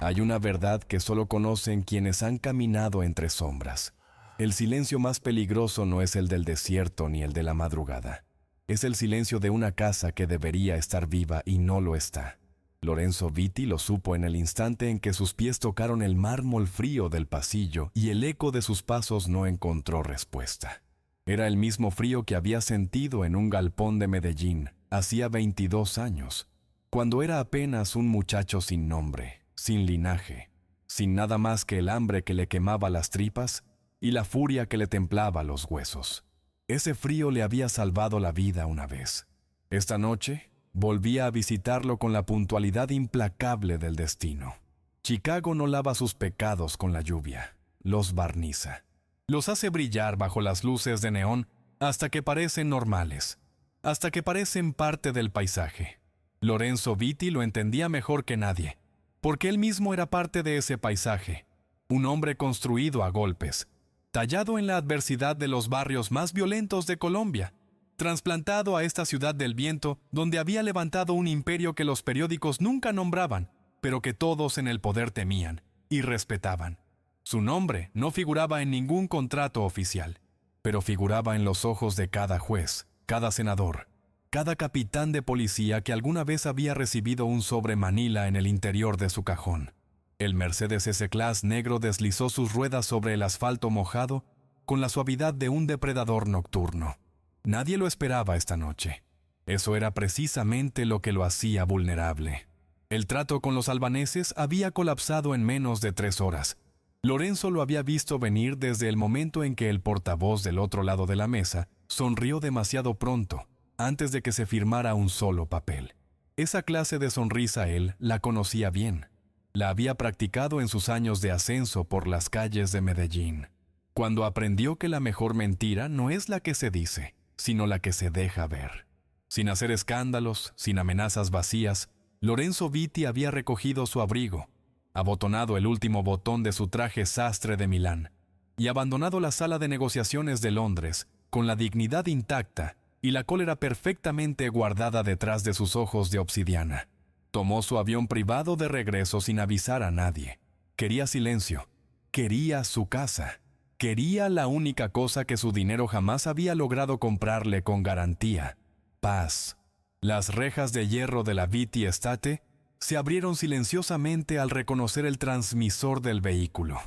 Hay una verdad que solo conocen quienes han caminado entre sombras. El silencio más peligroso no es el del desierto ni el de la madrugada. Es el silencio de una casa que debería estar viva y no lo está. Lorenzo Vitti lo supo en el instante en que sus pies tocaron el mármol frío del pasillo y el eco de sus pasos no encontró respuesta. Era el mismo frío que había sentido en un galpón de Medellín hacía 22 años, cuando era apenas un muchacho sin nombre, sin linaje, sin nada más que el hambre que le quemaba las tripas y la furia que le templaba los huesos. Ese frío le había salvado la vida una vez. Esta noche volvía a visitarlo con la puntualidad implacable del destino. Chicago no lava sus pecados con la lluvia, los barniza. Los hace brillar bajo las luces de neón hasta que parecen normales, hasta que parecen parte del paisaje. Lorenzo Vitti lo entendía mejor que nadie, porque él mismo era parte de ese paisaje, un hombre construido a golpes, tallado en la adversidad de los barrios más violentos de Colombia, trasplantado a esta ciudad del viento donde había levantado un imperio que los periódicos nunca nombraban, pero que todos en el poder temían y respetaban. Su nombre no figuraba en ningún contrato oficial, pero figuraba en los ojos de cada juez, cada senador, cada capitán de policía que alguna vez había recibido un sobre Manila en el interior de su cajón. El Mercedes S-Class negro deslizó sus ruedas sobre el asfalto mojado con la suavidad de un depredador nocturno. Nadie lo esperaba esta noche. Eso era precisamente lo que lo hacía vulnerable. El trato con los albaneses había colapsado en menos de 3 horas. Lorenzo lo había visto venir desde el momento en que el portavoz del otro lado de la mesa sonrió demasiado pronto, antes de que se firmara un solo papel. Esa clase de sonrisa él la conocía bien. La había practicado en sus años de ascenso por las calles de Medellín, cuando aprendió que la mejor mentira no es la que se dice, sino la que se deja ver. Sin hacer escándalos, sin amenazas vacías, Lorenzo Vitti había recogido su abrigo, abotonado el último botón de su traje sastre de Milán y abandonado la sala de negociaciones de Londres con la dignidad intacta y la cólera perfectamente guardada detrás de sus ojos de obsidiana. Tomó su avión privado de regreso sin avisar a nadie. Quería silencio, quería su casa, quería la única cosa que su dinero jamás había logrado comprarle con garantía: paz. Las rejas de hierro de la Vitti Estate se abrieron silenciosamente al reconocer el transmisor del vehículo.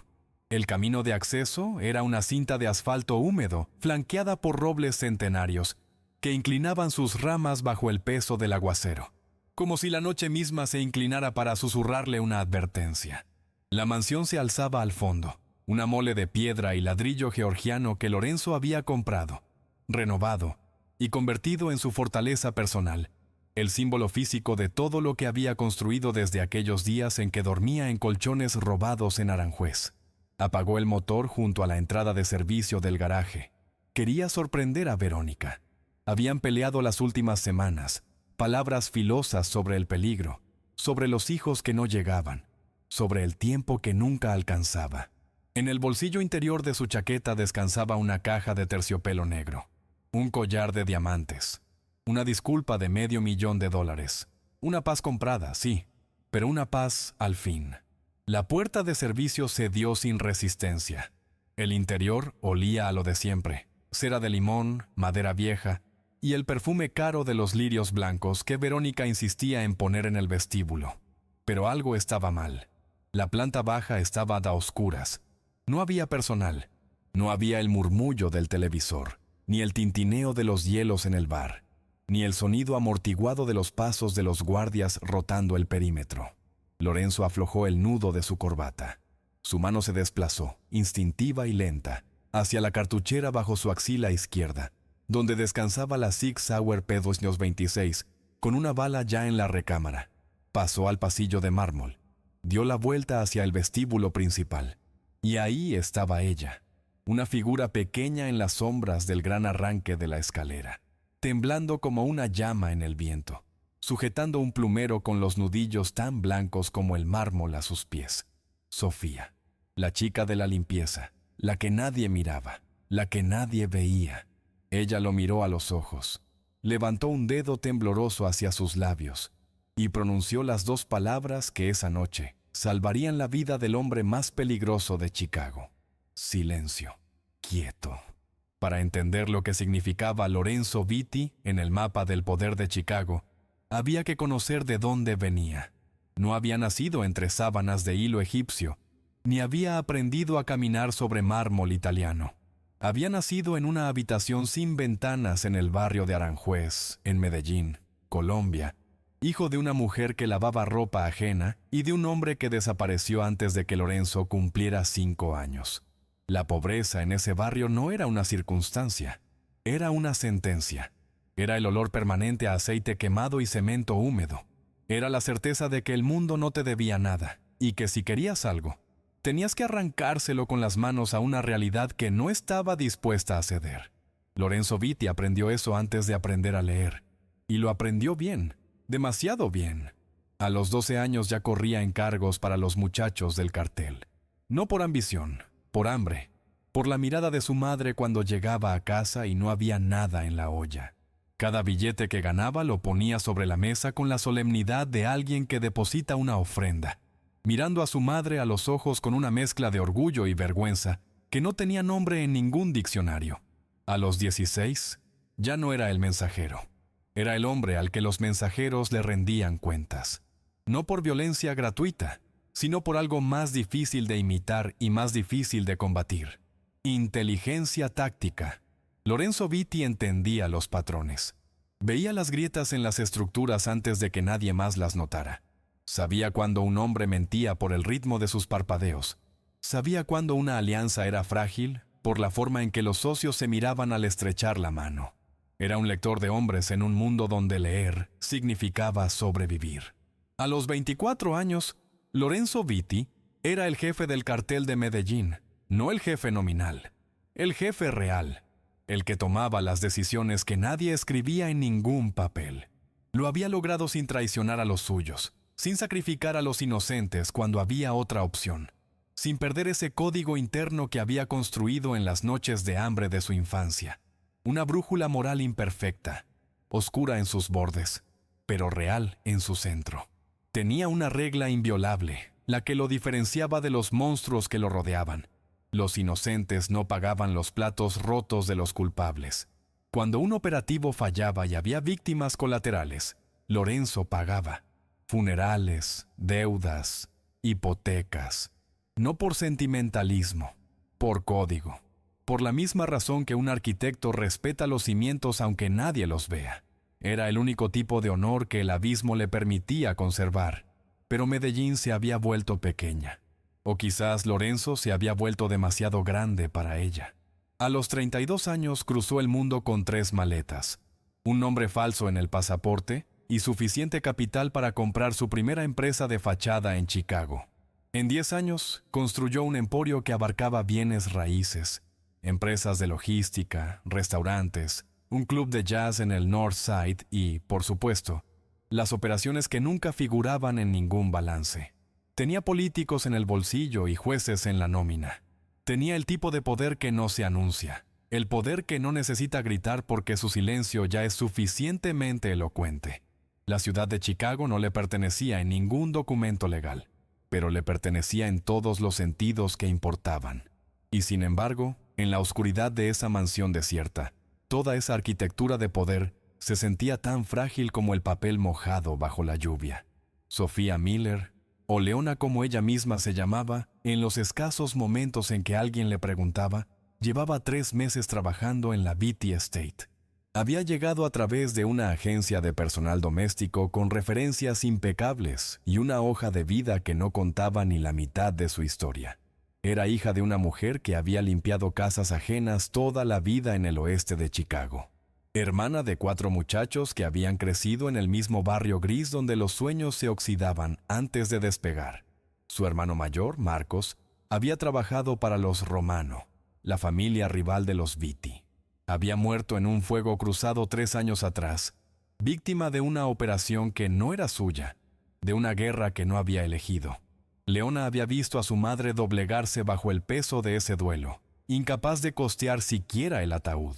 El camino de acceso era una cinta de asfalto húmedo, flanqueada por robles centenarios, que inclinaban sus ramas bajo el peso del aguacero, como si la noche misma se inclinara para susurrarle una advertencia. La mansión se alzaba al fondo, una mole de piedra y ladrillo georgiano que Lorenzo había comprado, renovado y convertido en su fortaleza personal, el símbolo físico de todo lo que había construido desde aquellos días en que dormía en colchones robados en Aranjuez. Apagó el motor junto a la entrada de servicio del garaje. Quería sorprender a Verónica. Habían peleado las últimas semanas, palabras filosas sobre el peligro, sobre los hijos que no llegaban, sobre el tiempo que nunca alcanzaba. En el bolsillo interior de su chaqueta descansaba una caja de terciopelo negro, un collar de diamantes, una disculpa de $500,000. Una paz comprada, sí, pero una paz al fin. La puerta de servicio cedió sin resistencia. El interior olía a lo de siempre: cera de limón, madera vieja y el perfume caro de los lirios blancos que Verónica insistía en poner en el vestíbulo. Pero algo estaba mal. La planta baja estaba a oscuras. No había personal. No había el murmullo del televisor, ni el tintineo de los hielos en el bar, ni el sonido amortiguado de los pasos de los guardias rotando el perímetro. Lorenzo aflojó el nudo de su corbata. Su mano se desplazó, instintiva y lenta, hacia la cartuchera bajo su axila izquierda, donde descansaba la Sig Sauer P226, con una bala ya en la recámara. Pasó al pasillo de mármol, dio la vuelta hacia el vestíbulo principal, y ahí estaba ella, una figura pequeña en las sombras del gran arranque de la escalera, temblando como una llama en el viento, sujetando un plumero con los nudillos tan blancos como el mármol a sus pies. Sofía, la chica de la limpieza, la que nadie miraba, la que nadie veía. Ella lo miró a los ojos, levantó un dedo tembloroso hacia sus labios y pronunció las 2 palabras que esa noche salvarían la vida del hombre más peligroso de Chicago. Silencio. Quieto. Para entender lo que significaba Lorenzo Vitti en el mapa del poder de Chicago, había que conocer de dónde venía. No había nacido entre sábanas de hilo egipcio, ni había aprendido a caminar sobre mármol italiano. Había nacido en una habitación sin ventanas en el barrio de Aranjuez, en Medellín, Colombia, hijo de una mujer que lavaba ropa ajena y de un hombre que desapareció antes de que Lorenzo cumpliera 5 años. La pobreza en ese barrio no era una circunstancia, era una sentencia. Era el olor permanente a aceite quemado y cemento húmedo. Era la certeza de que el mundo no te debía nada, y que si querías algo, tenías que arrancárselo con las manos a una realidad que no estaba dispuesta a ceder. Lorenzo Vitti aprendió eso antes de aprender a leer, y lo aprendió bien, demasiado bien. A los 12 años ya corría encargos para los muchachos del cartel. No por ambición, por hambre, por la mirada de su madre cuando llegaba a casa y no había nada en la olla. Cada billete que ganaba lo ponía sobre la mesa con la solemnidad de alguien que deposita una ofrenda, mirando a su madre a los ojos con una mezcla de orgullo y vergüenza que no tenía nombre en ningún diccionario. A los 16, ya no era el mensajero. Era el hombre al que los mensajeros le rendían cuentas. No por violencia gratuita, sino por algo más difícil de imitar y más difícil de combatir. Inteligencia táctica. Lorenzo Vitti entendía los patrones. Veía las grietas en las estructuras antes de que nadie más las notara. Sabía cuando un hombre mentía por el ritmo de sus parpadeos. Sabía cuando una alianza era frágil por la forma en que los socios se miraban al estrechar la mano. Era un lector de hombres en un mundo donde leer significaba sobrevivir. A los 24 años, Lorenzo Vitti era el jefe del cartel de Medellín, no el jefe nominal, el jefe real, el que tomaba las decisiones que nadie escribía en ningún papel. Lo había logrado sin traicionar a los suyos, sin sacrificar a los inocentes cuando había otra opción, sin perder ese código interno que había construido en las noches de hambre de su infancia. Una brújula moral imperfecta, oscura en sus bordes, pero real en su centro. Tenía una regla inviolable, la que lo diferenciaba de los monstruos que lo rodeaban. Los inocentes no pagaban los platos rotos de los culpables. Cuando un operativo fallaba y había víctimas colaterales, Lorenzo pagaba. Funerales, deudas, hipotecas. No por sentimentalismo, por código. Por la misma razón que un arquitecto respeta los cimientos aunque nadie los vea. Era el único tipo de honor que el abismo le permitía conservar. Pero Medellín se había vuelto pequeña. O quizás Lorenzo se había vuelto demasiado grande para ella. A los 32 años cruzó el mundo con 3 maletas. Un nombre falso en el pasaporte y suficiente capital para comprar su primera empresa de fachada en Chicago. En 10 años construyó un emporio que abarcaba bienes raíces, empresas de logística, restaurantes, un club de jazz en el North Side y, por supuesto, las operaciones que nunca figuraban en ningún balance. Tenía políticos en el bolsillo y jueces en la nómina. Tenía el tipo de poder que no se anuncia, el poder que no necesita gritar porque su silencio ya es suficientemente elocuente. La ciudad de Chicago no le pertenecía en ningún documento legal, pero le pertenecía en todos los sentidos que importaban. Y sin embargo, en la oscuridad de esa mansión desierta, toda esa arquitectura de poder se sentía tan frágil como el papel mojado bajo la lluvia. Sofía Miller, o Leona como ella misma se llamaba, en los escasos momentos en que alguien le preguntaba, llevaba 3 meses trabajando en la Vitti Estate. Había llegado a través de una agencia de personal doméstico con referencias impecables y una hoja de vida que no contaba ni la mitad de su historia. Era hija de una mujer que había limpiado casas ajenas toda la vida en el oeste de Chicago. Hermana de 4 muchachos que habían crecido en el mismo barrio gris donde los sueños se oxidaban antes de despegar. Su hermano mayor, Marcos, había trabajado para los Romano, la familia rival de los Vitti. Había muerto en un fuego cruzado 3 años atrás, víctima de una operación que no era suya, de una guerra que no había elegido. Leona había visto a su madre doblegarse bajo el peso de ese duelo, incapaz de costear siquiera el ataúd.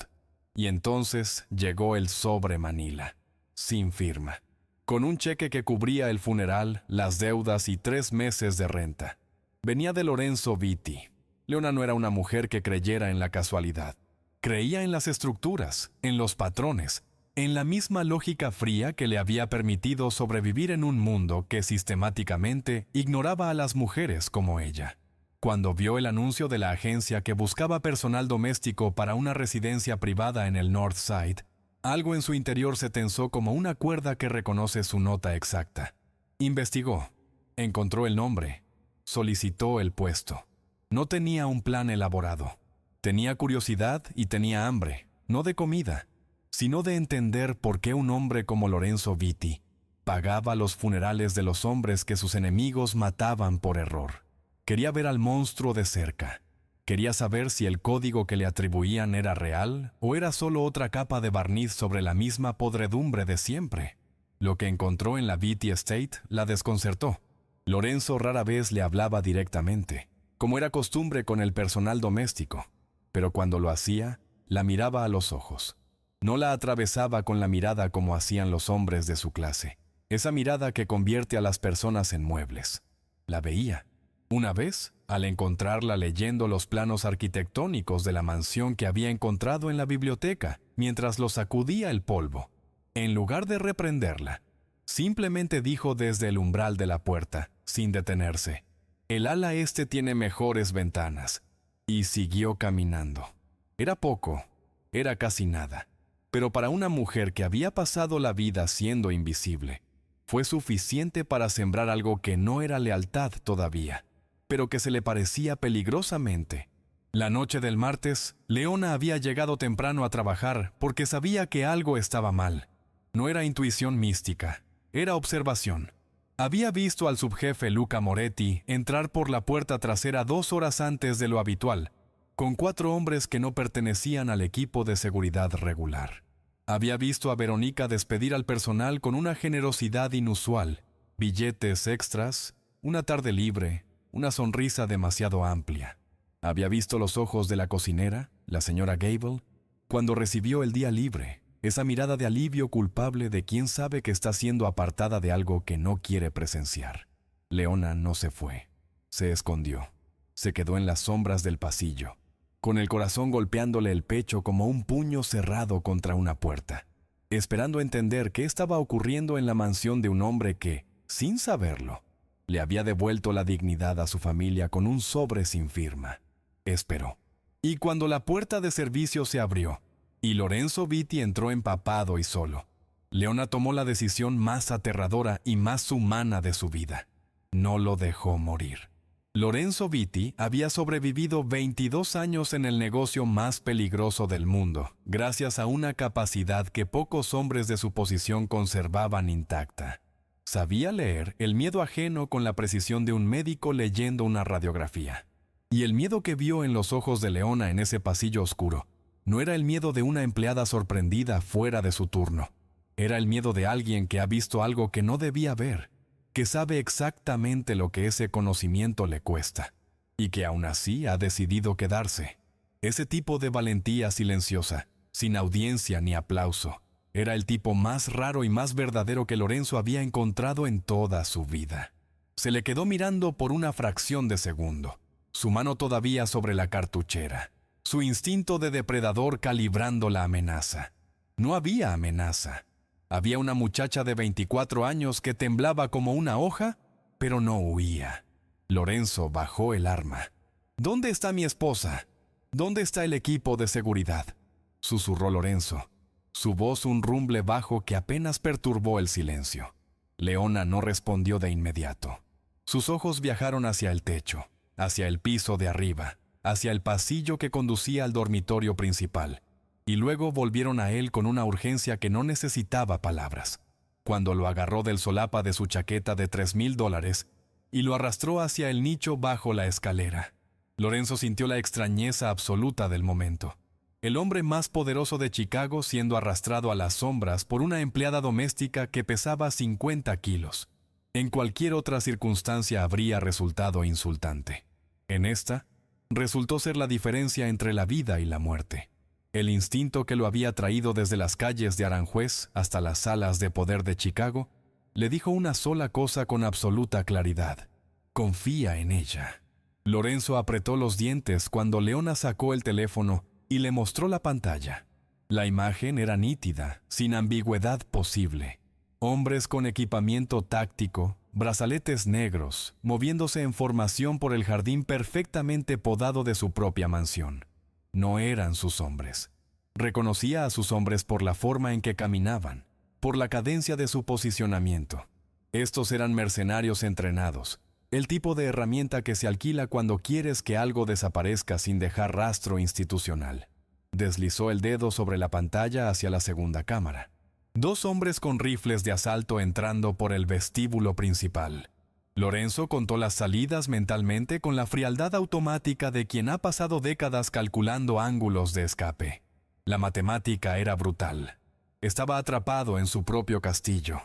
Y entonces llegó el sobre Manila, sin firma, con un cheque que cubría el funeral, las deudas y 3 meses de renta. Venía de Lorenzo Vitti. Leona no era una mujer que creyera en la casualidad. Creía en las estructuras, en los patrones, en la misma lógica fría que le había permitido sobrevivir en un mundo que sistemáticamente ignoraba a las mujeres como ella. Cuando vio el anuncio de la agencia que buscaba personal doméstico para una residencia privada en el North Side, algo en su interior se tensó como una cuerda que reconoce su nota exacta. Investigó, encontró el nombre, solicitó el puesto. No tenía un plan elaborado. Tenía curiosidad y tenía hambre, no de comida, sino de entender por qué un hombre como Lorenzo Vitti pagaba los funerales de los hombres que sus enemigos mataban por error. Quería ver al monstruo de cerca. Quería saber si el código que le atribuían era real o era solo otra capa de barniz sobre la misma podredumbre de siempre. Lo que encontró en la Vitti Estate la desconcertó. Lorenzo rara vez le hablaba directamente, como era costumbre con el personal doméstico, pero cuando lo hacía, la miraba a los ojos. No la atravesaba con la mirada como hacían los hombres de su clase, esa mirada que convierte a las personas en muebles. La veía. Una vez, al encontrarla leyendo los planos arquitectónicos de la mansión que había encontrado en la biblioteca, mientras lo sacudía el polvo, en lugar de reprenderla, simplemente dijo desde el umbral de la puerta, sin detenerse: «El ala este tiene mejores ventanas», y siguió caminando. Era poco, era casi nada, pero para una mujer que había pasado la vida siendo invisible, fue suficiente para sembrar algo que no era lealtad todavía, pero que se le parecía peligrosamente. La noche del martes, Leona había llegado temprano a trabajar porque sabía que algo estaba mal. No era intuición mística, era observación. Había visto al subjefe Luca Moretti entrar por la puerta trasera 2 horas antes de lo habitual, con 4 hombres que no pertenecían al equipo de seguridad regular. Había visto a Verónica despedir al personal con una generosidad inusual, billetes extras, una tarde libre, una sonrisa demasiado amplia. Había visto los ojos de la cocinera, la señora Gable, cuando recibió el día libre, esa mirada de alivio culpable de quien sabe que está siendo apartada de algo que no quiere presenciar. Leona no se fue, se escondió, se quedó en las sombras del pasillo, con el corazón golpeándole el pecho como un puño cerrado contra una puerta, esperando entender qué estaba ocurriendo en la mansión de un hombre que, sin saberlo, le había devuelto la dignidad a su familia con un sobre sin firma. Esperó. Y cuando la puerta de servicio se abrió, y Lorenzo Vitti entró empapado y solo, Leona tomó la decisión más aterradora y más humana de su vida. No lo dejó morir. Lorenzo Vitti había sobrevivido 22 años en el negocio más peligroso del mundo, gracias a una capacidad que pocos hombres de su posición conservaban intacta. Sabía leer el miedo ajeno con la precisión de un médico leyendo una radiografía. Y el miedo que vio en los ojos de Leona en ese pasillo oscuro no era el miedo de una empleada sorprendida fuera de su turno. Era el miedo de alguien que ha visto algo que no debía ver, que sabe exactamente lo que ese conocimiento le cuesta, y que aún así ha decidido quedarse. Ese tipo de valentía silenciosa, sin audiencia ni aplauso, era el tipo más raro y más verdadero que Lorenzo había encontrado en toda su vida. Se le quedó mirando por una fracción de segundo, su mano todavía sobre la cartuchera, su instinto de depredador calibrando la amenaza. No había amenaza. Había una muchacha de 24 años que temblaba como una hoja, pero no huía. Lorenzo bajó el arma. «¿Dónde está mi esposa? ¿Dónde está el equipo de seguridad?», susurró Lorenzo, su voz un rumble bajo que apenas perturbó el silencio. Leona no respondió de inmediato. Sus ojos viajaron hacia el techo, hacia el piso de arriba, hacia el pasillo que conducía al dormitorio principal, y luego volvieron a él con una urgencia que no necesitaba palabras. Cuando lo agarró del solapa de su chaqueta de $3,000 y lo arrastró hacia el nicho bajo la escalera, Lorenzo sintió la extrañeza absoluta del momento. El hombre más poderoso de Chicago siendo arrastrado a las sombras por una empleada doméstica que pesaba 50 kilos. En cualquier otra circunstancia habría resultado insultante. En esta, resultó ser la diferencia entre la vida y la muerte. El instinto que lo había traído desde las calles de Aranjuez hasta las salas de poder de Chicago Le dijo una sola cosa con absoluta claridad: confía en ella. Lorenzo apretó los dientes cuando Leona sacó el teléfono y le mostró la pantalla. La imagen era nítida, sin ambigüedad posible. Hombres con equipamiento táctico, brazaletes negros, moviéndose en formación por el jardín perfectamente podado de su propia mansión. No eran sus hombres. Reconocía a sus hombres por la forma en que caminaban, por la cadencia de su posicionamiento. Estos eran mercenarios entrenados, el tipo de herramienta que se alquila cuando quieres que algo desaparezca sin dejar rastro institucional. Deslizó el dedo sobre la pantalla hacia la segunda cámara. 2 hombres con rifles de asalto entrando por el vestíbulo principal. Lorenzo contó las salidas mentalmente con la frialdad automática de quien ha pasado décadas calculando ángulos de escape. La matemática era brutal. Estaba atrapado en su propio castillo.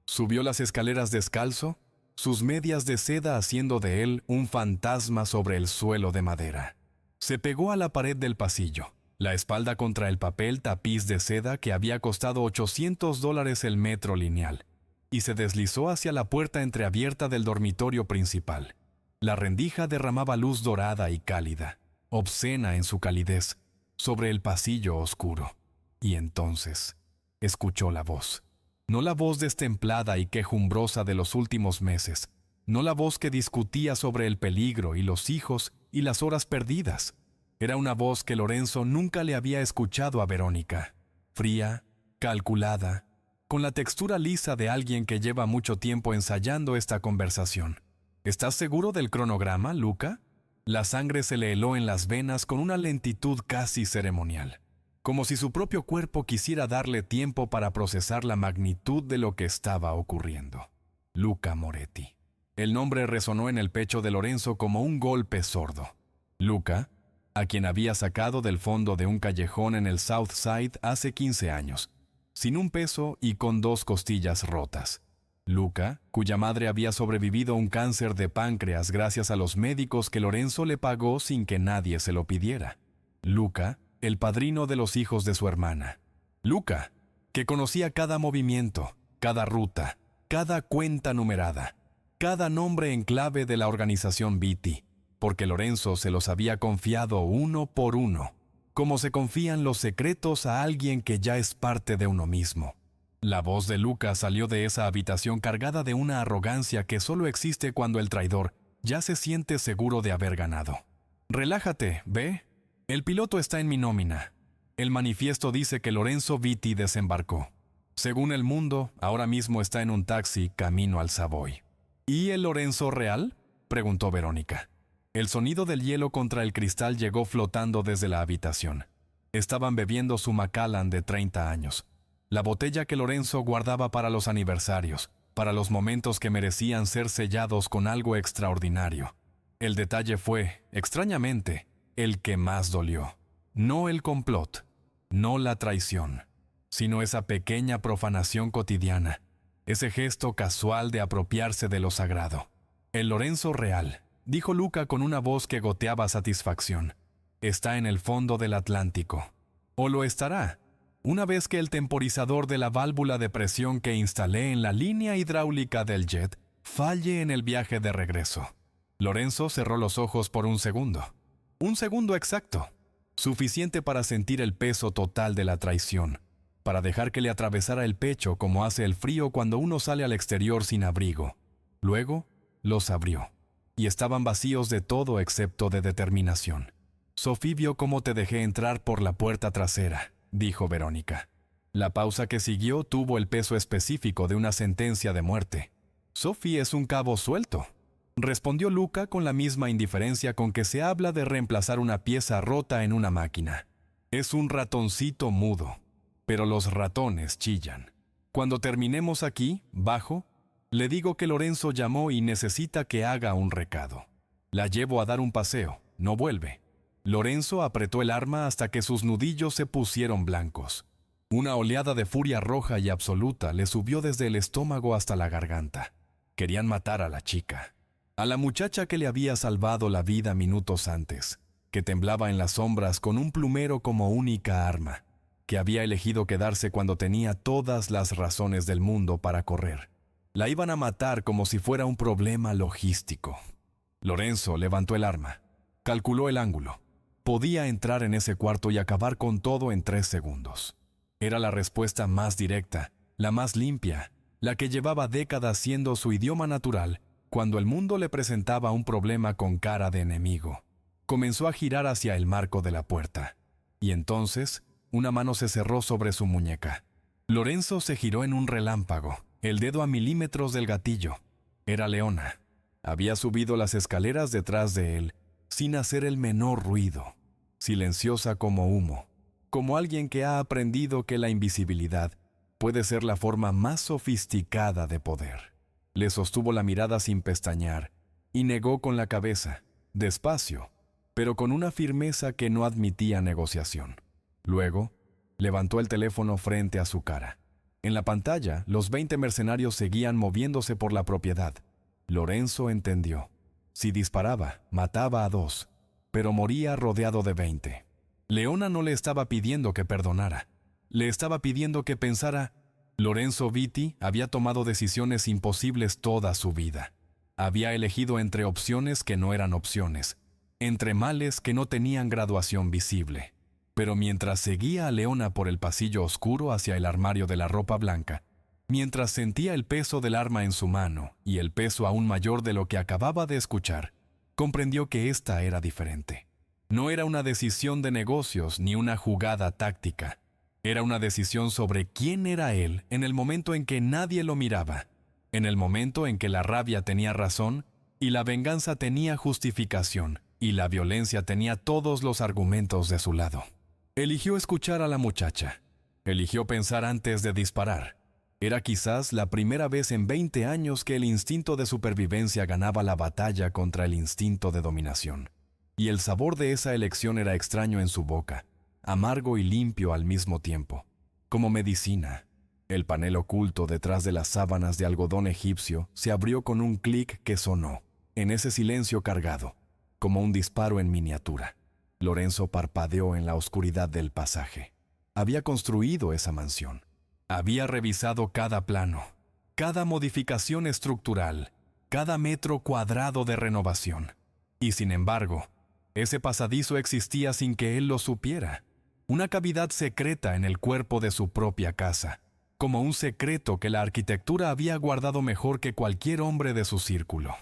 Subió las escaleras descalzo, sus medias de seda haciendo de él un fantasma sobre el suelo de madera. Se pegó a la pared del pasillo, la espalda contra el papel tapiz de seda que había costado $800 el metro lineal, y se deslizó hacia la puerta entreabierta del dormitorio principal. La rendija derramaba luz dorada y cálida, obscena en su calidez, sobre el pasillo oscuro. Y entonces escuchó la voz. No la voz destemplada y quejumbrosa de los últimos meses, no la voz que discutía sobre el peligro y los hijos y las horas perdidas. Era una voz que Lorenzo nunca le había escuchado a Verónica. Fría, calculada, con la textura lisa de alguien que lleva mucho tiempo ensayando esta conversación. ¿Estás seguro del cronograma, Luca? La sangre se le heló en las venas con una lentitud casi ceremonial, como si su propio cuerpo quisiera darle tiempo para procesar la magnitud de lo que estaba ocurriendo. Luca Moretti. El nombre resonó en el pecho de Lorenzo como un golpe sordo. Luca, a quien había sacado del fondo de un callejón en el South Side hace 15 años, sin un peso y con 2 costillas rotas. Luca, cuya madre había sobrevivido a un cáncer de páncreas gracias a los médicos que Lorenzo le pagó sin que nadie se lo pidiera. Luca, el padrino de los hijos de su hermana. Luca, que conocía cada movimiento, cada ruta, cada cuenta numerada, cada nombre en clave de la organización Beatty, porque Lorenzo se los había confiado uno por uno, como se confían los secretos a alguien que ya es parte de uno mismo. La voz de Luca salió de esa habitación cargada de una arrogancia que solo existe cuando el traidor ya se siente seguro de haber ganado. Relájate, ¿ve? El piloto está en mi nómina. El manifiesto dice que Lorenzo Beatty desembarcó. Según El Mundo, ahora mismo está en un taxi camino al Savoy. ¿Y el Lorenzo real?, preguntó Verónica. El sonido del hielo contra el cristal llegó flotando desde la habitación. Estaban bebiendo su Macallan de 30 años. La botella que Lorenzo guardaba para los aniversarios, para los momentos que merecían ser sellados con algo extraordinario. El detalle fue, extrañamente, el que más dolió. No el complot, no la traición, sino esa pequeña profanación cotidiana, ese gesto casual de apropiarse de lo sagrado. El Lorenzo real, dijo Luca con una voz que goteaba satisfacción, está en el fondo del Atlántico. O lo estará, una vez que el temporizador de la válvula de presión que instalé en la línea hidráulica del jet falle en el viaje de regreso. Lorenzo cerró los ojos por un segundo. Un segundo exacto, suficiente para sentir el peso total de la traición, para dejar que le atravesara el pecho como hace el frío cuando uno sale al exterior sin abrigo. Luego, los abrió, y estaban vacíos de todo excepto de determinación. Sophie vio cómo te dejé entrar por la puerta trasera, dijo Verónica. La pausa que siguió tuvo el peso específico de una sentencia de muerte. Sophie es un cabo suelto, respondió Luca con la misma indiferencia con que se habla de reemplazar una pieza rota en una máquina. Es un ratoncito mudo, pero los ratones chillan. Cuando terminemos aquí, bajo, le digo que Lorenzo llamó y necesita que haga un recado. La llevo a dar un paseo, no vuelve. Lorenzo apretó el arma hasta que sus nudillos se pusieron blancos. Una oleada de furia roja y absoluta le subió desde el estómago hasta la garganta. Querían matar a la chica, a la muchacha que le había salvado la vida minutos antes, que temblaba en las sombras con un plumero como única arma, que había elegido quedarse cuando tenía todas las razones del mundo para correr. La iban a matar como si fuera un problema logístico. Lorenzo levantó el arma, calculó el ángulo. Podía entrar en ese cuarto y acabar con todo en 3 segundos. Era la respuesta más directa, la más limpia, la que llevaba décadas siendo su idioma natural cuando el mundo le presentaba un problema con cara de enemigo. Comenzó a girar hacia el marco de la puerta, y entonces una mano se cerró sobre su muñeca. Lorenzo se giró en un relámpago, el dedo a milímetros del gatillo. Era Leona. Había subido las escaleras detrás de él, sin hacer el menor ruido, silenciosa como humo, como alguien que ha aprendido que la invisibilidad puede ser la forma más sofisticada de poder. Le sostuvo la mirada sin pestañear y negó con la cabeza, despacio, pero con una firmeza que no admitía negociación. Luego, levantó el teléfono frente a su cara. En la pantalla, los 20 mercenarios seguían moviéndose por la propiedad. Lorenzo entendió. Si disparaba, mataba a 2, pero moría rodeado de 20. Leona no le estaba pidiendo que perdonara. Le estaba pidiendo que pensara. Lorenzo Vitti había tomado decisiones imposibles toda su vida. Había elegido entre opciones que no eran opciones, entre males que no tenían graduación visible. Pero mientras seguía a Leona por el pasillo oscuro hacia el armario de la ropa blanca, mientras sentía el peso del arma en su mano y el peso aún mayor de lo que acababa de escuchar, comprendió que esta era diferente. No era una decisión de negocios ni una jugada táctica. Era una decisión sobre quién era él en el momento en que nadie lo miraba, en el momento en que la rabia tenía razón y la venganza tenía justificación y la violencia tenía todos los argumentos de su lado. Eligió escuchar a la muchacha. Eligió pensar antes de disparar. Era quizás la primera vez en 20 años que el instinto de supervivencia ganaba la batalla contra el instinto de dominación. Y el sabor de esa elección era extraño en su boca, amargo y limpio al mismo tiempo, como medicina. El panel oculto detrás de las sábanas de algodón egipcio se abrió con un clic que sonó, en ese silencio cargado, como un disparo en miniatura. Lorenzo parpadeó en la oscuridad del pasaje. Había construido esa mansión. Había revisado cada plano, cada modificación estructural, cada metro cuadrado de renovación. Y sin embargo, ese pasadizo existía sin que él lo supiera. Una cavidad secreta en el cuerpo de su propia casa, como un secreto que la arquitectura había guardado mejor que cualquier hombre de su círculo.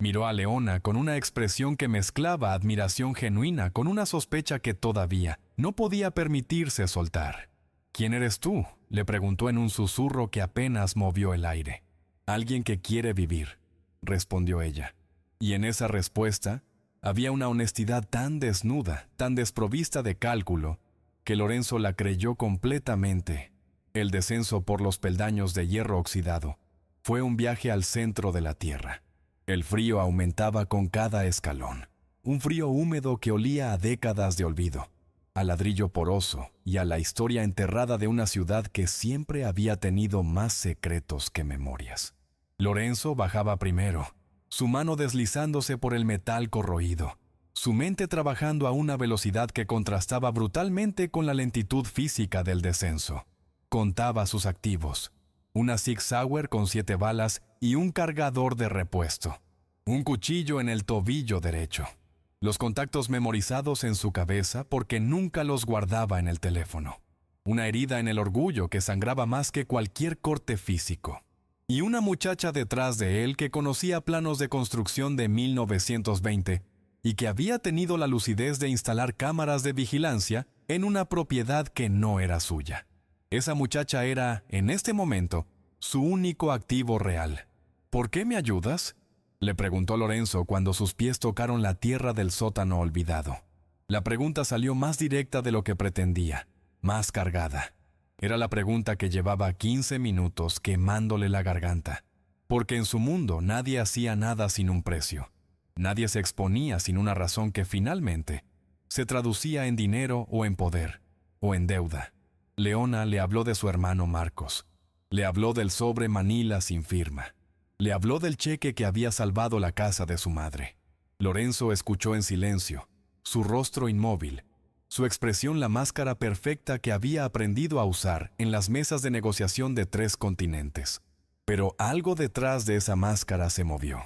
Miró a Leona con una expresión que mezclaba admiración genuina con una sospecha que todavía no podía permitirse soltar. «¿Quién eres tú?», le preguntó en un susurro que apenas movió el aire. «Alguien que quiere vivir», respondió ella. Y en esa respuesta había una honestidad tan desnuda, tan desprovista de cálculo, que Lorenzo la creyó completamente. El descenso por los peldaños de hierro oxidado fue un viaje al centro de la tierra. El frío aumentaba con cada escalón, un frío húmedo que olía a décadas de olvido, a ladrillo poroso y a la historia enterrada de una ciudad que siempre había tenido más secretos que memorias. Lorenzo bajaba primero, su mano deslizándose por el metal corroído, su mente trabajando a una velocidad que contrastaba brutalmente con la lentitud física del descenso. Contaba sus activos: una Sig Sauer con 7 balas y un cargador de repuesto, un cuchillo en el tobillo derecho, los contactos memorizados en su cabeza porque nunca los guardaba en el teléfono, una herida en el orgullo que sangraba más que cualquier corte físico, y una muchacha detrás de él que conocía planos de construcción de 1920 y que había tenido la lucidez de instalar cámaras de vigilancia en una propiedad que no era suya. Esa muchacha era, en este momento, su único activo real. «¿Por qué me ayudas?», le preguntó Lorenzo cuando sus pies tocaron la tierra del sótano olvidado. La pregunta salió más directa de lo que pretendía, más cargada. Era la pregunta que llevaba 15 minutos quemándole la garganta, porque en su mundo nadie hacía nada sin un precio. Nadie se exponía sin una razón que finalmente se traducía en dinero o en poder, o en deuda. Leona le habló de su hermano Marcos. Le habló del sobre Manila sin firma. Le habló del cheque que había salvado la casa de su madre. Lorenzo escuchó en silencio, su rostro inmóvil, su expresión la máscara perfecta que había aprendido a usar en las mesas de negociación de 3 continentes. Pero algo detrás de esa máscara se movió.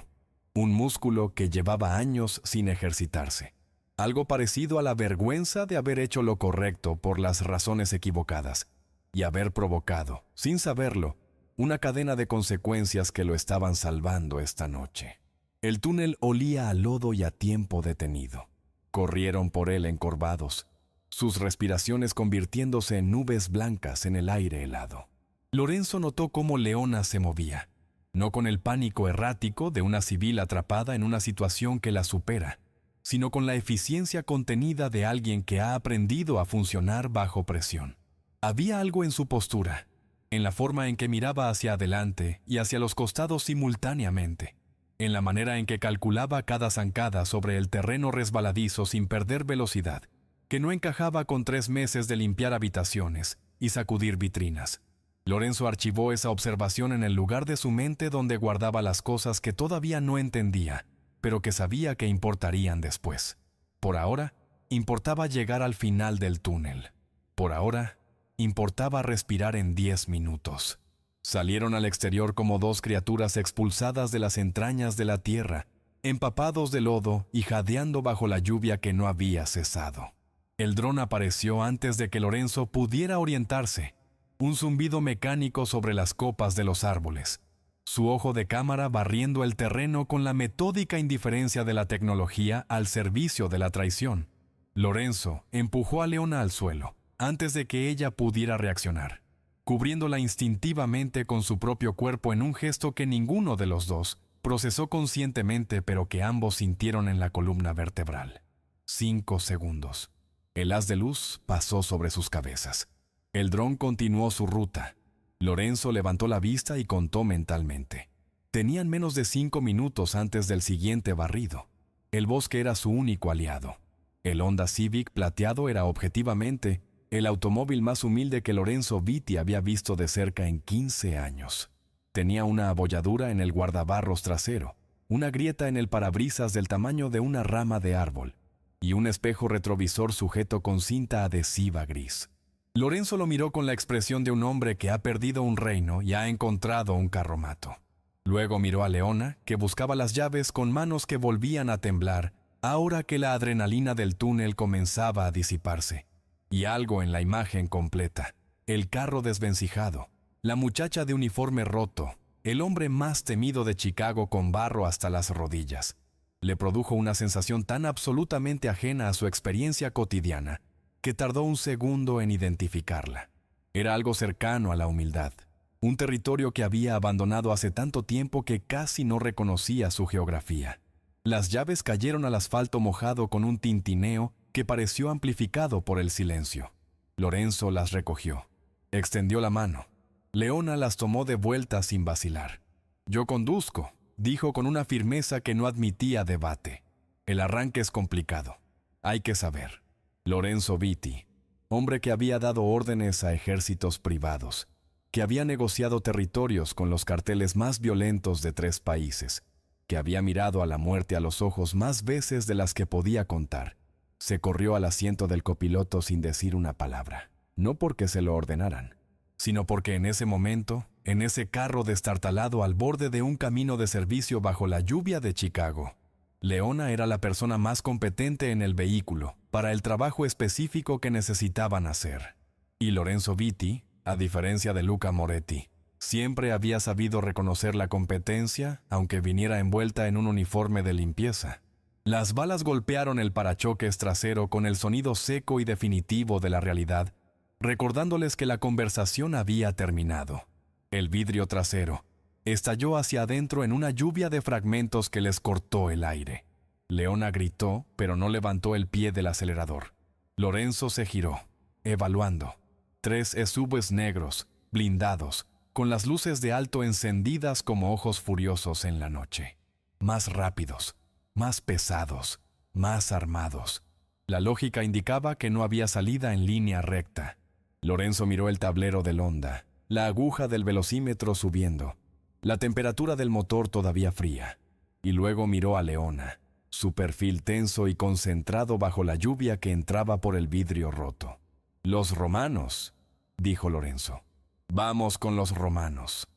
Un músculo que llevaba años sin ejercitarse. Algo parecido a la vergüenza de haber hecho lo correcto por las razones equivocadas y haber provocado, sin saberlo, una cadena de consecuencias que lo estaban salvando esta noche. El túnel olía a lodo y a tiempo detenido. Corrieron por él encorvados, sus respiraciones convirtiéndose en nubes blancas en el aire helado. Lorenzo notó cómo Leona se movía, no con el pánico errático de una civil atrapada en una situación que la supera, sino con la eficiencia contenida de alguien que ha aprendido a funcionar bajo presión. Había algo en su postura, en la forma en que miraba hacia adelante y hacia los costados simultáneamente, en la manera en que calculaba cada zancada sobre el terreno resbaladizo sin perder velocidad, que no encajaba con 3 meses de limpiar habitaciones y sacudir vitrinas. Lorenzo archivó esa observación en el lugar de su mente donde guardaba las cosas que todavía no entendía, pero que sabía que importarían después. Por ahora, importaba llegar al final del túnel. Por ahora, importaba respirar en 10 minutos. Salieron al exterior como 2 criaturas expulsadas de las entrañas de la tierra, empapados de lodo y jadeando bajo la lluvia que no había cesado. El dron apareció antes de que Lorenzo pudiera orientarse. Un zumbido mecánico sobre las copas de los árboles. Su ojo de cámara barriendo el terreno con la metódica indiferencia de la tecnología al servicio de la traición. Lorenzo empujó a Leona al suelo, antes de que ella pudiera reaccionar, cubriéndola instintivamente con su propio cuerpo en un gesto que ninguno de los dos procesó conscientemente, pero que ambos sintieron en la columna vertebral. 5 segundos. El haz de luz pasó sobre sus cabezas. El dron continuó su ruta. Lorenzo levantó la vista y contó mentalmente. Tenían menos de 5 minutos antes del siguiente barrido. El bosque era su único aliado. El Honda Civic plateado era objetivamente el automóvil más humilde que Lorenzo Vitti había visto de cerca en 15 años. Tenía una abolladura en el guardabarros trasero, una grieta en el parabrisas del tamaño de una rama de árbol y un espejo retrovisor sujeto con cinta adhesiva gris. Lorenzo lo miró con la expresión de un hombre que ha perdido un reino y ha encontrado un carromato. Luego miró a Leona, que buscaba las llaves con manos que volvían a temblar, ahora que la adrenalina del túnel comenzaba a disiparse. Y algo en la imagen completa, el carro desvencijado, la muchacha de uniforme roto, el hombre más temido de Chicago con barro hasta las rodillas, le produjo una sensación tan absolutamente ajena a su experiencia cotidiana, que tardó un segundo en identificarla. Era algo cercano a la humildad, un territorio que había abandonado hace tanto tiempo que casi no reconocía su geografía. Las llaves cayeron al asfalto mojado con un tintineo que pareció amplificado por el silencio. Lorenzo las recogió. Extendió la mano. Leona las tomó de vuelta sin vacilar. «Yo conduzco», dijo con una firmeza que no admitía debate. «El arranque es complicado. Hay que saber». Lorenzo Vitti, hombre que había dado órdenes a ejércitos privados, que había negociado territorios con los carteles más violentos de 3 países, que había mirado a la muerte a los ojos más veces de las que podía contar, se corrió al asiento del copiloto sin decir una palabra, no porque se lo ordenaran, sino porque en ese momento, en ese carro destartalado al borde de un camino de servicio bajo la lluvia de Chicago, Leona era la persona más competente en el vehículo para el trabajo específico que necesitaban hacer. Y Lorenzo Vitti, a diferencia de Luca Moretti, siempre había sabido reconocer la competencia, aunque viniera envuelta en un uniforme de limpieza. Las balas golpearon el parachoques trasero con el sonido seco y definitivo de la realidad, recordándoles que la conversación había terminado. El vidrio trasero estalló hacia adentro en una lluvia de fragmentos que les cortó el aire. Leona gritó, pero no levantó el pie del acelerador. Lorenzo se giró, evaluando. 3 SUVs negros, blindados, con las luces de alto encendidas como ojos furiosos en la noche. Más rápidos, más pesados, más armados. La lógica indicaba que no había salida en línea recta. Lorenzo miró el tablero del Honda, la aguja del velocímetro subiendo, la temperatura del motor todavía fría, y luego miró a Leona, su perfil tenso y concentrado bajo la lluvia que entraba por el vidrio roto. «Los romanos», dijo Lorenzo. «Vamos con los romanos».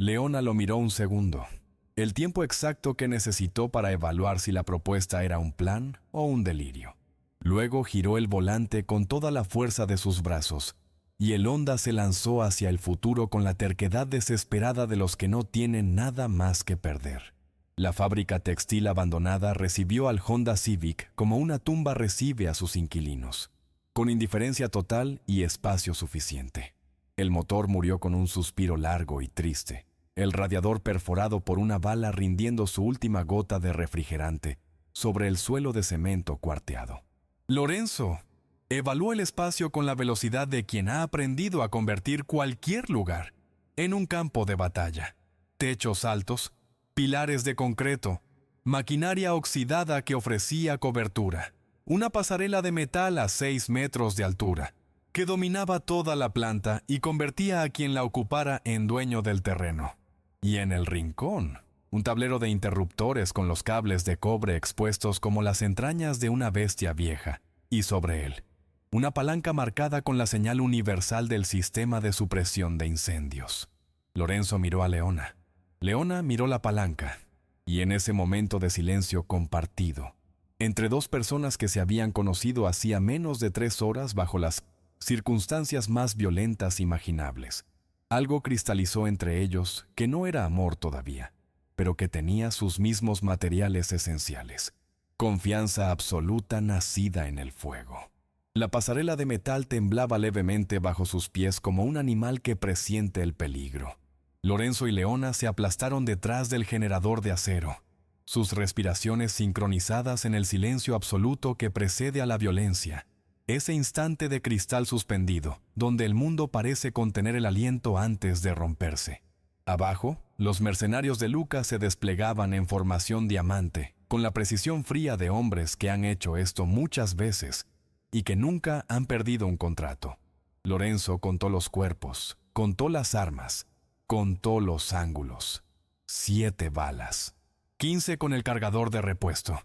Leona lo miró un segundo, el tiempo exacto que necesitó para evaluar si la propuesta era un plan o un delirio. Luego giró el volante con toda la fuerza de sus brazos, y el Honda se lanzó hacia el futuro con la terquedad desesperada de los que no tienen nada más que perder. La fábrica textil abandonada recibió al Honda Civic como una tumba recibe a sus inquilinos, con indiferencia total y espacio suficiente. El motor murió con un suspiro largo y triste, el radiador perforado por una bala rindiendo su última gota de refrigerante sobre el suelo de cemento cuarteado. Lorenzo evaluó el espacio con la velocidad de quien ha aprendido a convertir cualquier lugar en un campo de batalla. Techos altos, pilares de concreto, maquinaria oxidada que ofrecía cobertura, una pasarela de metal a 6 metros de altura, que dominaba toda la planta y convertía a quien la ocupara en dueño del terreno. Y en el rincón, un tablero de interruptores con los cables de cobre expuestos como las entrañas de una bestia vieja, y sobre él, una palanca marcada con la señal universal del sistema de supresión de incendios. Lorenzo miró a Leona. Leona miró la palanca, y en ese momento de silencio compartido, entre dos personas que se habían conocido hacía menos de 3 horas bajo las circunstancias más violentas imaginables, algo cristalizó entre ellos que no era amor todavía, pero que tenía sus mismos materiales esenciales. Confianza absoluta nacida en el fuego. La pasarela de metal temblaba levemente bajo sus pies como un animal que presiente el peligro. Lorenzo y Leona se aplastaron detrás del generador de acero, sus respiraciones sincronizadas en el silencio absoluto que precede a la violencia, ese instante de cristal suspendido, donde el mundo parece contener el aliento antes de romperse. Abajo, los mercenarios de Lucas se desplegaban en formación diamante, con la precisión fría de hombres que han hecho esto muchas veces y que nunca han perdido un contrato. Lorenzo contó los cuerpos, contó las armas, contó los ángulos. 7 balas. 15 con el cargador de repuesto.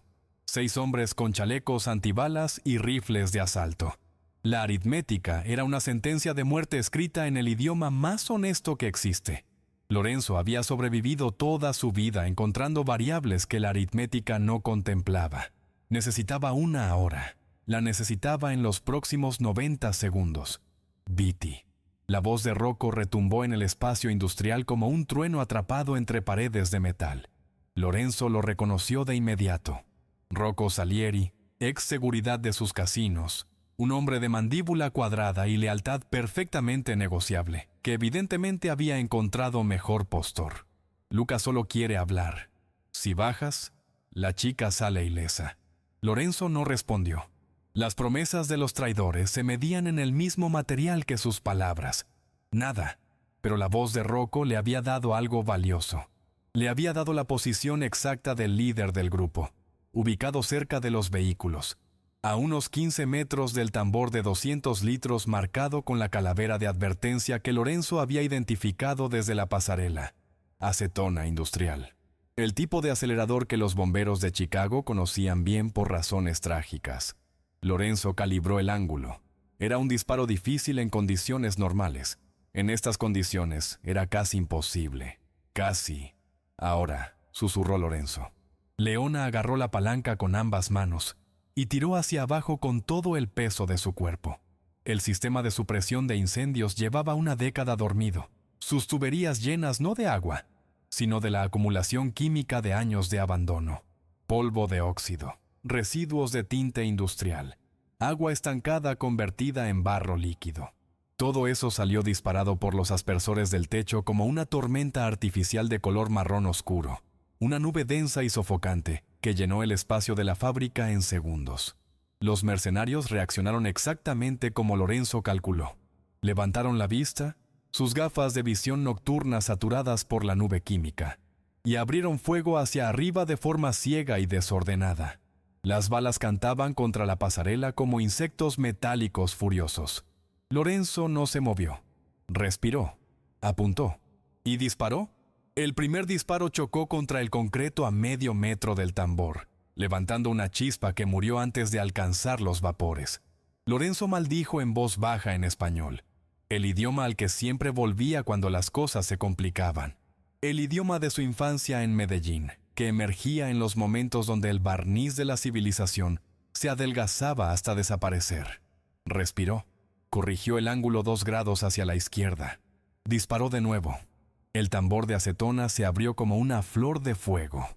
6 hombres con chalecos antibalas y rifles de asalto. La aritmética era una sentencia de muerte escrita en el idioma más honesto que existe. Lorenzo había sobrevivido toda su vida encontrando variables que la aritmética no contemplaba. Necesitaba una ahora. La necesitaba en los próximos 90 segundos. Viti. La voz de Rocco retumbó en el espacio industrial como un trueno atrapado entre paredes de metal. Lorenzo lo reconoció de inmediato. Rocco Salieri, ex seguridad de sus casinos, un hombre de mandíbula cuadrada y lealtad perfectamente negociable, que evidentemente había encontrado mejor postor. Lucas solo quiere hablar. Si bajas, la chica sale ilesa. Lorenzo no respondió. Las promesas de los traidores se medían en el mismo material que sus palabras. Nada, pero la voz de Rocco le había dado algo valioso. Le había dado la posición exacta del líder del grupo, ubicado cerca de los vehículos, a unos 15 metros del tambor de 200 litros marcado con la calavera de advertencia que Lorenzo había identificado desde la pasarela. Acetona industrial. El tipo de acelerador que los bomberos de Chicago conocían bien por razones trágicas. Lorenzo calibró el ángulo. Era un disparo difícil en condiciones normales. En estas condiciones era casi imposible. Casi. Ahora, susurró Lorenzo. Leona agarró la palanca con ambas manos y tiró hacia abajo con todo el peso de su cuerpo. El sistema de supresión de incendios llevaba una década dormido, sus tuberías llenas no de agua, sino de la acumulación química de años de abandono. Polvo de óxido, residuos de tinte industrial, agua estancada convertida en barro líquido. Todo eso salió disparado por los aspersores del techo como una tormenta artificial de color marrón oscuro, una nube densa y sofocante que llenó el espacio de la fábrica en segundos. Los mercenarios reaccionaron exactamente como Lorenzo calculó. Levantaron la vista, sus gafas de visión nocturna saturadas por la nube química, y abrieron fuego hacia arriba de forma ciega y desordenada. Las balas cantaban contra la pasarela como insectos metálicos furiosos. Lorenzo no se movió. Respiró, apuntó y disparó. El primer disparo chocó contra el concreto a medio metro del tambor, levantando una chispa que murió antes de alcanzar los vapores. Lorenzo maldijo en voz baja en español, el idioma al que siempre volvía cuando las cosas se complicaban. El idioma de su infancia en Medellín, que emergía en los momentos donde el barniz de la civilización se adelgazaba hasta desaparecer. Respiró, corrigió el ángulo 2 grados hacia la izquierda. Disparó de nuevo. El tambor de acetona se abrió como una flor de fuego.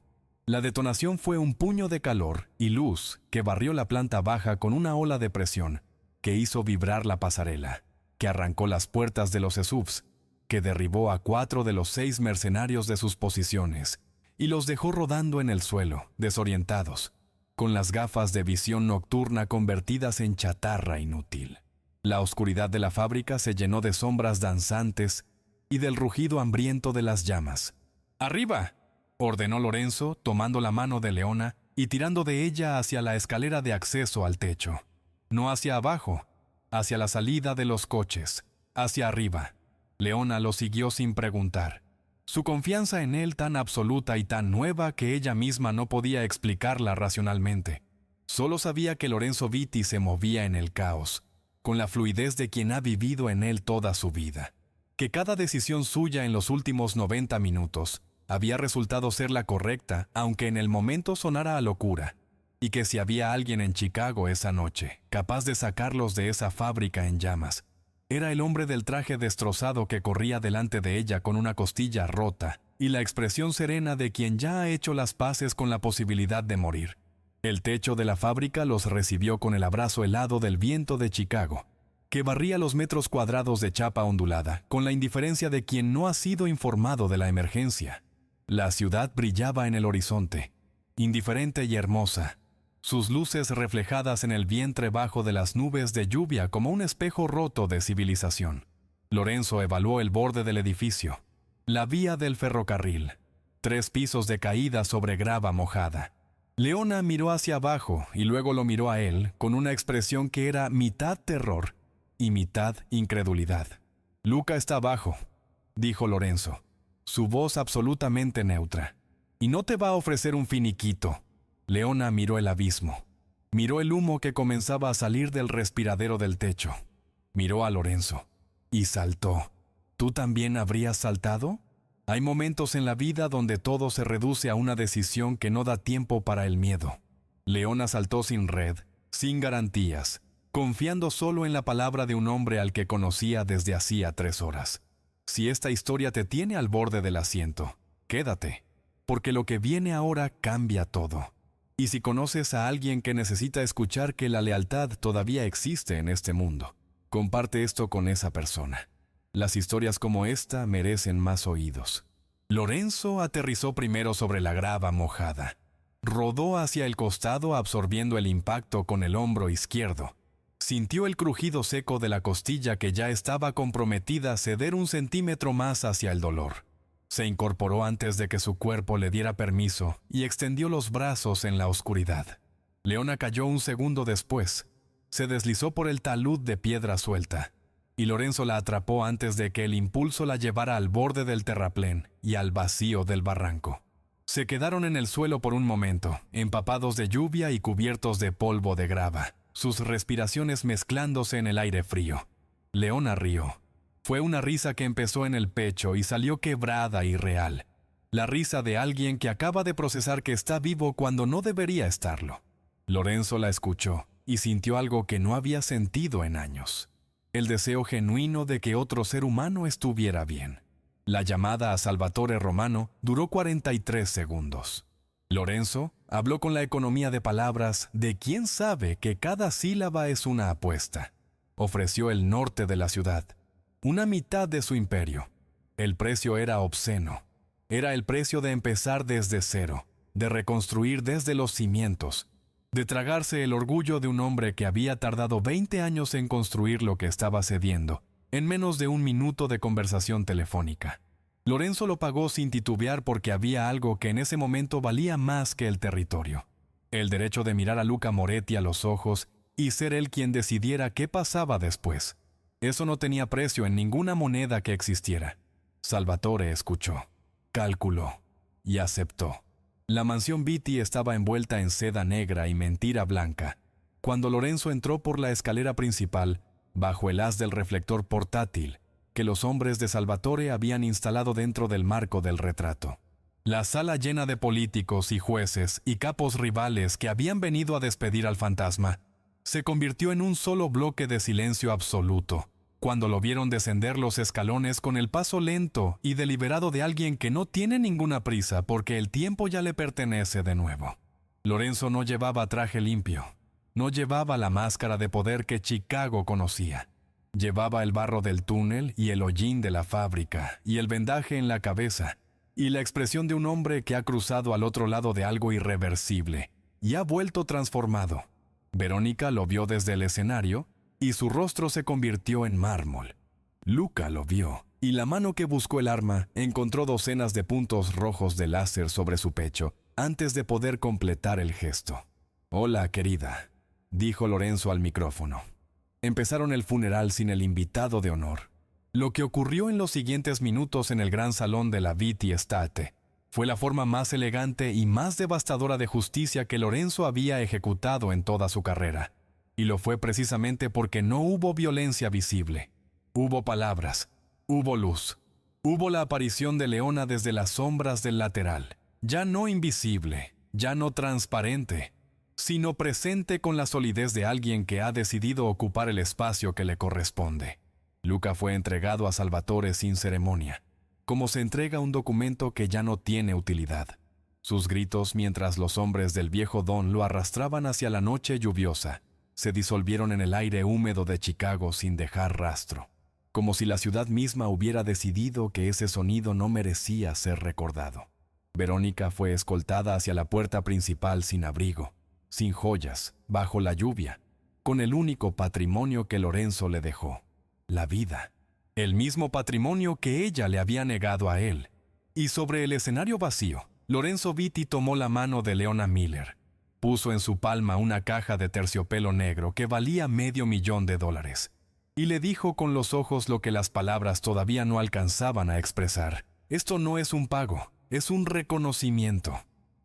La detonación fue un puño de calor y luz que barrió la planta baja con una ola de presión que hizo vibrar la pasarela, que arrancó las puertas de los ESUVs, que derribó a 4 de los 6 mercenarios de sus posiciones y los dejó rodando en el suelo, desorientados, con las gafas de visión nocturna convertidas en chatarra inútil. La oscuridad de la fábrica se llenó de sombras danzantes y del rugido hambriento de las llamas. ¡Arriba!, ordenó Lorenzo, tomando la mano de Leona y tirando de ella hacia la escalera de acceso al techo. No hacia abajo, hacia la salida de los coches, hacia arriba. Leona lo siguió sin preguntar. Su confianza en él tan absoluta y tan nueva que ella misma no podía explicarla racionalmente. Solo sabía que Lorenzo Vitti se movía en el caos, con la fluidez de quien ha vivido en él toda su vida. Que cada decisión suya en los últimos 90 minutos había resultado ser la correcta, aunque en el momento sonara a locura, y que si había alguien en Chicago esa noche, capaz de sacarlos de esa fábrica en llamas, era el hombre del traje destrozado que corría delante de ella con una costilla rota y la expresión serena de quien ya ha hecho las paces con la posibilidad de morir. El techo de la fábrica los recibió con el abrazo helado del viento de Chicago, que barría los metros cuadrados de chapa ondulada, con la indiferencia de quien no ha sido informado de la emergencia. La ciudad brillaba en el horizonte, indiferente y hermosa, sus luces reflejadas en el vientre bajo de las nubes de lluvia como un espejo roto de civilización. Lorenzo evaluó el borde del edificio, la vía del ferrocarril, 3 pisos de caída sobre grava mojada. Leona miró hacia abajo y luego lo miró a él con una expresión que era mitad terror y mitad incredulidad. «Luca está abajo», dijo Lorenzo, su voz absolutamente neutra, «y no te va a ofrecer un finiquito». Leona miró el abismo, miró el humo que comenzaba a salir del respiradero del techo, miró a Lorenzo y saltó. ¿Tú también habrías saltado? Hay momentos en la vida donde todo se reduce a una decisión que no da tiempo para el miedo. Leona saltó sin red, sin garantías, confiando solo en la palabra de un hombre al que conocía desde hacía 3 horas. Si esta historia te tiene al borde del asiento, quédate, porque lo que viene ahora cambia todo. Y si conoces a alguien que necesita escuchar que la lealtad todavía existe en este mundo, comparte esto con esa persona. Las historias como esta merecen más oídos. Lorenzo aterrizó primero sobre la grava mojada. Rodó hacia el costado absorbiendo el impacto con el hombro izquierdo. Sintió el crujido seco de la costilla que ya estaba comprometida a ceder 1 centímetro más hacia el dolor. Se incorporó antes de que su cuerpo le diera permiso y extendió los brazos en la oscuridad. Leona cayó 1 segundo después. Se deslizó por el talud de piedra suelta, y Lorenzo la atrapó antes de que el impulso la llevara al borde del terraplén y al vacío del barranco. Se quedaron en el suelo por un momento, empapados de lluvia y cubiertos de polvo de grava, sus respiraciones mezclándose en el aire frío. Leona rió. Fue una risa que empezó en el pecho y salió quebrada y real. La risa de alguien que acaba de procesar que está vivo cuando no debería estarlo. Lorenzo la escuchó y sintió algo que no había sentido en años. El deseo genuino de que otro ser humano estuviera bien. La llamada a Salvatore Romano duró 43 segundos. Lorenzo habló con la economía de palabras de quien sabe que cada sílaba es una apuesta. Ofreció el norte de la ciudad, una mitad de su imperio. El precio era obsceno. Era el precio de empezar desde cero, de reconstruir desde los cimientos, de tragarse el orgullo de un hombre que había tardado 20 años en construir lo que estaba cediendo, en menos de 1 minuto de conversación telefónica. Lorenzo lo pagó sin titubear porque había algo que en ese momento valía más que el territorio. El derecho de mirar a Luca Moretti a los ojos y ser él quien decidiera qué pasaba después. Eso no tenía precio en ninguna moneda que existiera. Salvatore escuchó, calculó y aceptó. La mansión Vitti estaba envuelta en seda negra y mentira blanca. Cuando Lorenzo entró por la escalera principal, bajo el haz del reflector portátil, que los hombres de Salvatore habían instalado dentro del marco del retrato. La sala llena de políticos y jueces y capos rivales que habían venido a despedir al fantasma se convirtió en un solo bloque de silencio absoluto, cuando lo vieron descender los escalones con el paso lento y deliberado de alguien que no tiene ninguna prisa porque el tiempo ya le pertenece de nuevo. Lorenzo no llevaba traje limpio, no llevaba la máscara de poder que Chicago conocía. Llevaba el barro del túnel y el hollín de la fábrica y el vendaje en la cabeza y la expresión de un hombre que ha cruzado al otro lado de algo irreversible y ha vuelto transformado. Verónica lo vio desde el escenario y su rostro se convirtió en mármol. Luca lo vio y la mano que buscó el arma encontró docenas de puntos rojos de láser sobre su pecho antes de poder completar el gesto. «Hola, querida», dijo Lorenzo al micrófono. Empezaron el funeral sin el invitado de honor. Lo que ocurrió en los siguientes minutos en el gran salón de la Vitti Estate fue la forma más elegante y más devastadora de justicia que Lorenzo había ejecutado en toda su carrera. Y lo fue precisamente porque no hubo violencia visible. Hubo palabras, hubo luz, hubo la aparición de Leona desde las sombras del lateral, ya no invisible, ya no transparente, sino presente con la solidez de alguien que ha decidido ocupar el espacio que le corresponde. Luca fue entregado a Salvatore sin ceremonia, como se entrega un documento que ya no tiene utilidad. Sus gritos mientras los hombres del viejo Don lo arrastraban hacia la noche lluviosa, se disolvieron en el aire húmedo de Chicago sin dejar rastro, como si la ciudad misma hubiera decidido que ese sonido no merecía ser recordado. Verónica fue escoltada hacia la puerta principal sin abrigo, sin joyas, bajo la lluvia, con el único patrimonio que Lorenzo le dejó: la vida, el mismo patrimonio que ella le había negado a él. Y sobre el escenario vacío, Lorenzo Vitti tomó la mano de Leona Miller, puso en su palma una caja de terciopelo negro que valía $500,000 y le dijo con los ojos lo que las palabras todavía no alcanzaban a expresar: «Esto no es un pago, es un reconocimiento».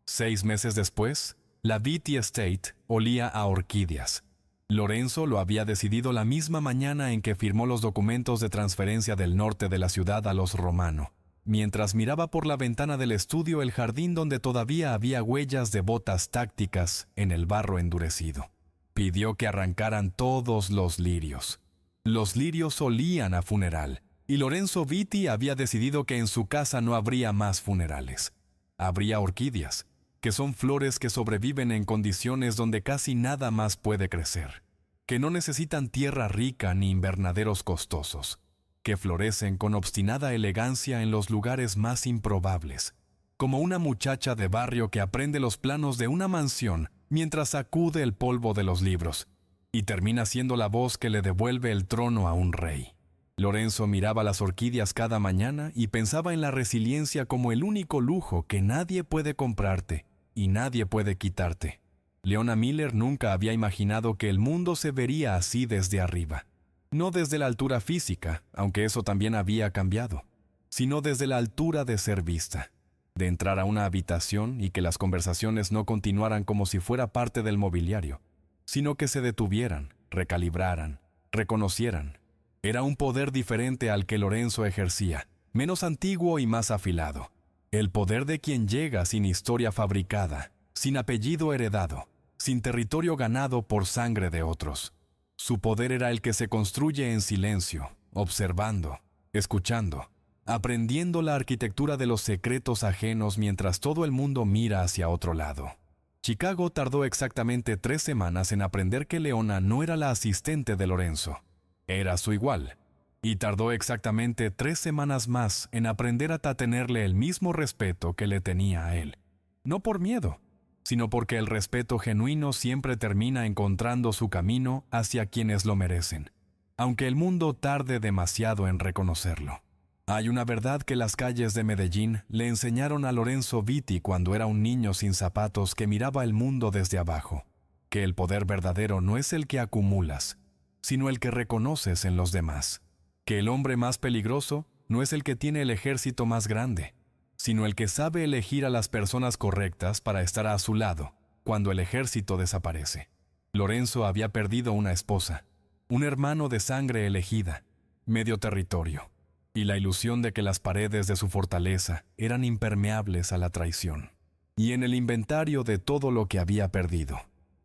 6 meses después, la Vitti Estate olía a orquídeas. Lorenzo lo había decidido la misma mañana en que firmó los documentos de transferencia del norte de la ciudad a los Romano, mientras miraba por la ventana del estudio el jardín donde todavía había huellas de botas tácticas en el barro endurecido. Pidió que arrancaran todos los lirios. Los lirios olían a funeral, y Lorenzo Vitti había decidido que en su casa no habría más funerales. Habría orquídeas, que son flores que sobreviven en condiciones donde casi nada más puede crecer, que no necesitan tierra rica ni invernaderos costosos, que florecen con obstinada elegancia en los lugares más improbables, como una muchacha de barrio que aprende los planos de una mansión mientras sacude el polvo de los libros, y termina siendo la voz que le devuelve el trono a un rey. Lorenzo miraba las orquídeas cada mañana y pensaba en la resiliencia como el único lujo que nadie puede comprarte y nadie puede quitarte. Leona Miller nunca había imaginado que el mundo se vería así desde arriba. No desde la altura física, aunque eso también había cambiado, sino desde la altura de ser vista, de entrar a una habitación y que las conversaciones no continuaran como si fuera parte del mobiliario, sino que se detuvieran, recalibraran, reconocieran. Era un poder diferente al que Lorenzo ejercía, menos antiguo y más afilado. El poder de quien llega sin historia fabricada, sin apellido heredado, sin territorio ganado por sangre de otros. Su poder era el que se construye en silencio, observando, escuchando, aprendiendo la arquitectura de los secretos ajenos mientras todo el mundo mira hacia otro lado. Chicago tardó exactamente 3 semanas en aprender que Leona no era la asistente de Lorenzo, era su igual. Y tardó exactamente 3 semanas más en aprender a tenerle el mismo respeto que le tenía a él. No por miedo, sino porque el respeto genuino siempre termina encontrando su camino hacia quienes lo merecen, aunque el mundo tarde demasiado en reconocerlo. Hay una verdad que las calles de Medellín le enseñaron a Lorenzo Vitti cuando era un niño sin zapatos que miraba el mundo desde abajo, que el poder verdadero no es el que acumulas, sino el que reconoces en los demás. Que el hombre más peligroso no es el que tiene el ejército más grande, sino el que sabe elegir a las personas correctas para estar a su lado cuando el ejército desaparece. Lorenzo había perdido una esposa, un hermano de sangre elegida, medio territorio, y la ilusión de que las paredes de su fortaleza eran impermeables a la traición. Y en el inventario de todo lo que había perdido,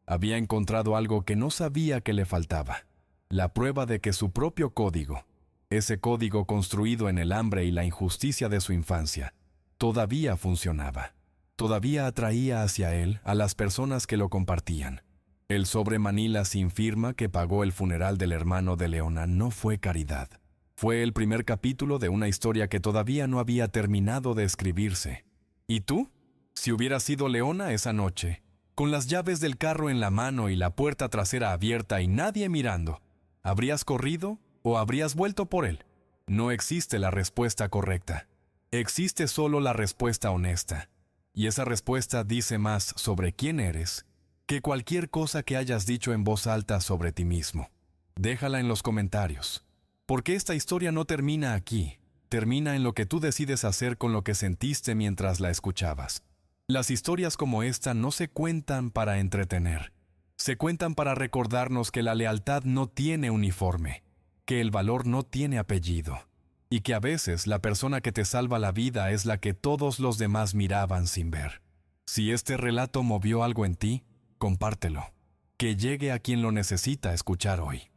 había encontrado algo que no sabía que le faltaba: la prueba de que su propio código, ese código construido en el hambre y la injusticia de su infancia, todavía funcionaba. Todavía atraía hacia él a las personas que lo compartían. El sobre Manila sin firma que pagó el funeral del hermano de Leona no fue caridad. Fue el primer capítulo de una historia que todavía no había terminado de escribirse. ¿Y tú? Si hubieras sido Leona esa noche, con las llaves del carro en la mano y la puerta trasera abierta y nadie mirando, ¿habrías corrido o habrías vuelto por él? No existe la respuesta correcta. Existe solo la respuesta honesta. Y esa respuesta dice más sobre quién eres que cualquier cosa que hayas dicho en voz alta sobre ti mismo. Déjala en los comentarios. Porque esta historia no termina aquí. Termina en lo que tú decides hacer con lo que sentiste mientras la escuchabas. Las historias como esta no se cuentan para entretener. Se cuentan para recordarnos que la lealtad no tiene uniforme, que el valor no tiene apellido, y que a veces la persona que te salva la vida es la que todos los demás miraban sin ver. Si este relato movió algo en ti, compártelo. Que llegue a quien lo necesita escuchar hoy.